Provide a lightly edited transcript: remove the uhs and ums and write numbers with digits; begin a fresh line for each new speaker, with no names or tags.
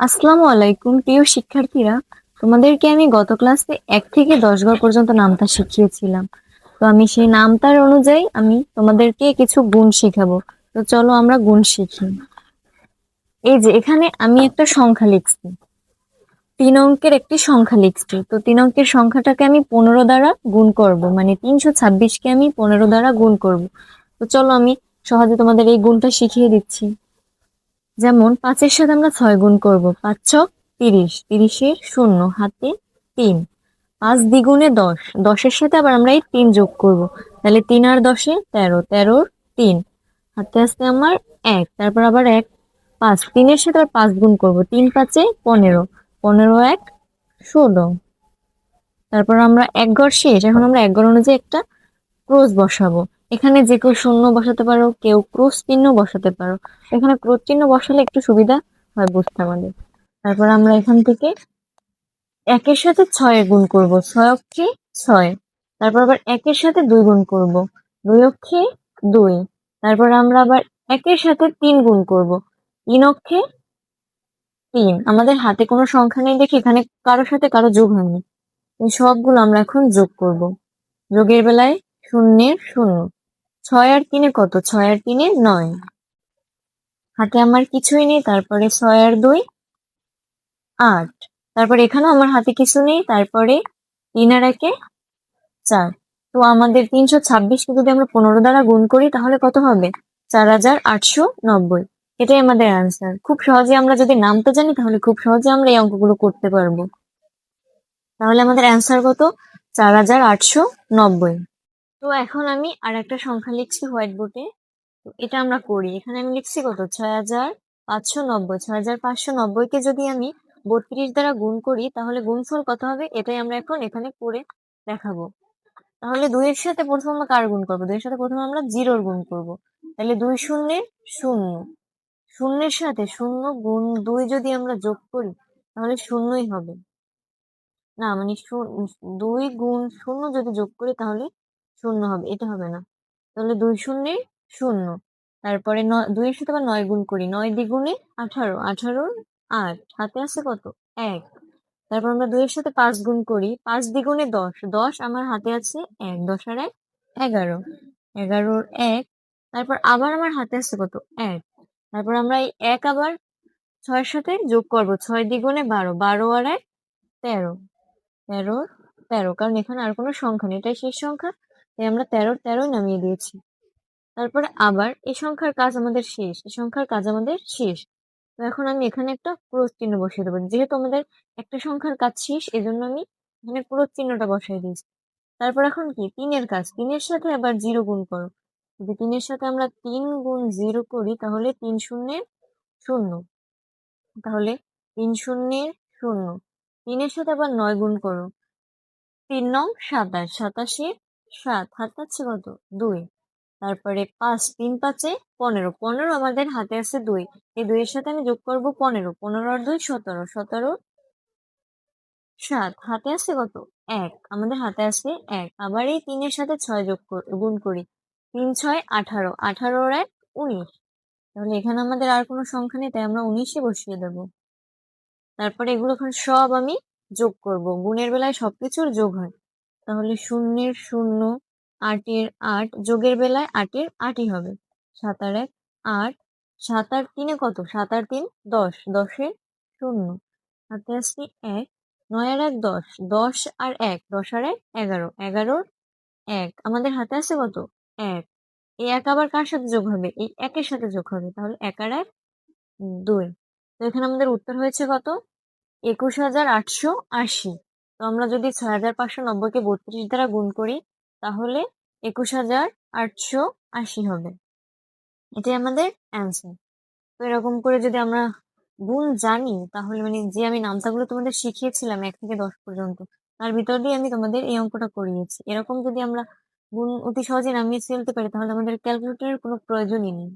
আসসালামু আলাইকুম প্রিয় শিক্ষার্থীরা। তোমাদেরকে আমি গত ক্লাসে 1 থেকে 10 ঘর পর্যন্ত নামতা শিখিয়েছিলাম। তো আমি সেই নামতার অনুযায়ী আমি তোমাদেরকে কিছু গুণ শিখাবো। তো চলো আমরা গুণ শিখি। এই যে এখানে আমি একটা সংখ্যা লিখছি, 3 অঙ্কের একটি সংখ্যা লিখছি। তো 3 অঙ্কের সংখ্যাটাকে আমি 15 দ্বারা গুণ করব, মানে 326কে আমি 15 দ্বারা গুণ করব। তো চলো আমি সহজে তোমাদের এই গুণটা শিখিয়ে দিচ্ছি। যেমন 5-এর সাথে আমরা 6 গুণ করব, 5 6 30, 30-এর শূন্য হাতে 3, 5 দ্বিগুণে 10, 10-এর সাথে আবার আমরা এই 3 যোগ করব, তাহলে 3 আর 10-এ 13, 13-র 3 হাতে আসতে আমার 1, তারপর আবার 1, 5, 3-এর সাথে আবার 5 গুণ করব, 3 5-এ 15, 15 1 16। তারপর আমরা এক ঘর শেষ, এখন আমরা এক ঘর অনুযায়ী একটা ক্রস বসাবো। এখানে যে কেউ শূন্য বসাতে পারো, কেউ ক্রস চিহ্ন বসাতে পারো। এখানে ক্রস চিহ্ন বসালে একটু সুবিধা হয় বুঝতে আমাদের। তারপর আমরা এখান থেকে 1-এর সাথে 6 গুণ করব, 6 অক্ষে 6। তারপর আবার 1-এর সাথে 2 গুণ করব, 2 অক্ষে 2। তারপর আমরা আবার 1-এর সাথে 3 গুণ করব, 3 অক্ষে 3। আমাদের হাতে কোনো সংখ্যা নেই দেখে এখানে কারোর সাথে কারো যোগ হয়নি। এই সবগুলো আমরা এখন যোগ করব। যোগের বেলায় শূন্যের শূন্য, 6 আর 3-এ কত? 6 আর 3-এ 9। হাতে আমার কিছুই নেই, তারপরে 6 আর 2 8। তারপর এখানেও আমার হাতে কিছু নেই, তারপরে 3 আর 1-এ 4। তো আমাদের 326-কে যদি আমরা 15 দ্বারা গুণ করি তাহলে কত হবে? 4890। এটাই আমাদের অ্যান্সার। খুব সহজে আমরা যদি নামটা জানি তাহলে খুব সহজে আমরা এই অঙ্কগুলো করতে পারবো। তাহলে আমাদের অ্যান্সার কত? 4890। তো এখন আমি আর একটা সংখ্যা লিখছি হোয়াইট বোর্ডে। এটা আমরা করি। এখানে আমি লিখছি কত? 6590। 6590-কে যদি আমি 32 দ্বারা গুণ করি তাহলে গুণফল কত হবে? এটাই আমরা এখন এখানে করে দেখাবো। তাহলে 2 এর সাথে প্রথমে আমরা কার গুণ করবো? 2 এর সাথে প্রথমে আমরা 0-র গুণ করবো। তাহলে 2 শূন্যে শূন্য, শূন্যের সাথে শূন্য গুণ 2 যদি আমরা যোগ করি তাহলে শূন্যই হবে। না মানে 2 গুণ শূন্য যদি যোগ করি তাহলে শূন্য হবে, এটা হবে না। তাহলে 2 শূন্যে শূন্য। তারপরে 2 এর সাথে আবার 9 গুণ করি, 9 দ্বিগুণে 18, 18-র 8 হাতে আছে কত? 1। তারপর আমরা 2 এর সাথে 5 গুণ করি, 5 দ্বিগুণে 10, 10 আমার হাতে আছে 1, 10 আর 1 11, 11-র 1। তারপর আবার আমার হাতে আছে কত? 1। তারপর আমরা এই 1 আবার 6-এর সাথে যোগ করব, 6 দ্বিগুণে 12, 12 আর 1 13, 13-র 13, কারণ এখানে আর কোনো সংখ্যা নেই, এটাই শেষ সংখ্যা, তাই আমরা 13-র 13 নামিয়ে দিয়েছি। তারপরে আবার এই সংখ্যার কাজ আমাদের শেষ, এই সংখ্যার কাজ আমাদের শেষ। তো এখন আমি এখানে একটা ক্রস চিহ্ন বসিয়ে দেবো, যেহেতু আমাদের একটা সংখ্যার কাজ শেষ এজন্য আমি এখানে ক্রস চিহ্নটা বসাই দিয়েছি। তারপর এখন কি? 3-এর কাজ, 3-এর সাথে আবার 0 গুণ করো। যদি 3-এর সাথে আমরা 3 গুণ 0 করি তাহলে 3 শূন্যে শূন্য, তাহলে 3 শূন্যে শূন্য। 3-এর সাথে আবার 9 গুণ করো, 3 নং 27, 27-এ 7 হাতে আছে কত? 2। তারপরে 5, 3 5-এ 15, 15 আমাদের হাতে আছে 2। এই 2 এর সাথে আমি যোগ করব 15, 15 আর 2 17, 17 7 হাতে আছে কত? 1, আমাদের হাতে আছে 1। আবার এই 3 এর সাথে 6 গুণ করি, 3 6 18, 18 আর 1 19। তাহলে এখানে আমাদের আর কোনো সংখ্যা নেই, তাই আমরা 19-এ বসিয়ে দেব। তারপরে এগুলো এখন সব আমি যোগ করব, গুণের বেলায় সবকিছুর যোগ হয়। তাহলে শূন্যের শূন্য, 8-এর 8, যোগের বেলায় 8-এর 8ই হবে। 7 আর 1 8, 7 আর 3-এ কত? 7 আর 3 10, 10-এ শূন্য হাতে আসছি 1, 9 আর 1 10, 10 আর 1 10 আর 1 11, 11-র 1 আমাদের হাতে আছে কত? 1। এই 1 আবার কার সাথে যোগ হবে? এই 1-এর সাথে যোগ হবে, তাহলে 1 আর 1 2। তো এখানে আমাদের উত্তর হয়েছে কত? 21880। তো আমরা যদি 6590-কে 32 দ্বারা গুণ করি তাহলে 21880 হবে। এটাই আমাদের অ্যান্সার। তো এরকম করে যদি আমরা গুণ জানি তাহলে মানে যে আমি নামতাগুলো তোমাদের শিখিয়েছিলাম 1 থেকে 10 পর্যন্ত, তার ভিতর দিয়ে আমি তোমাদের এই অঙ্কটা করিয়েছি। এরকম যদি আমরা গুণ অতি সহজে নামিয়ে ফেলতে পারি তাহলে আমাদের ক্যালকুলেটরের কোনো প্রয়োজনই নেই।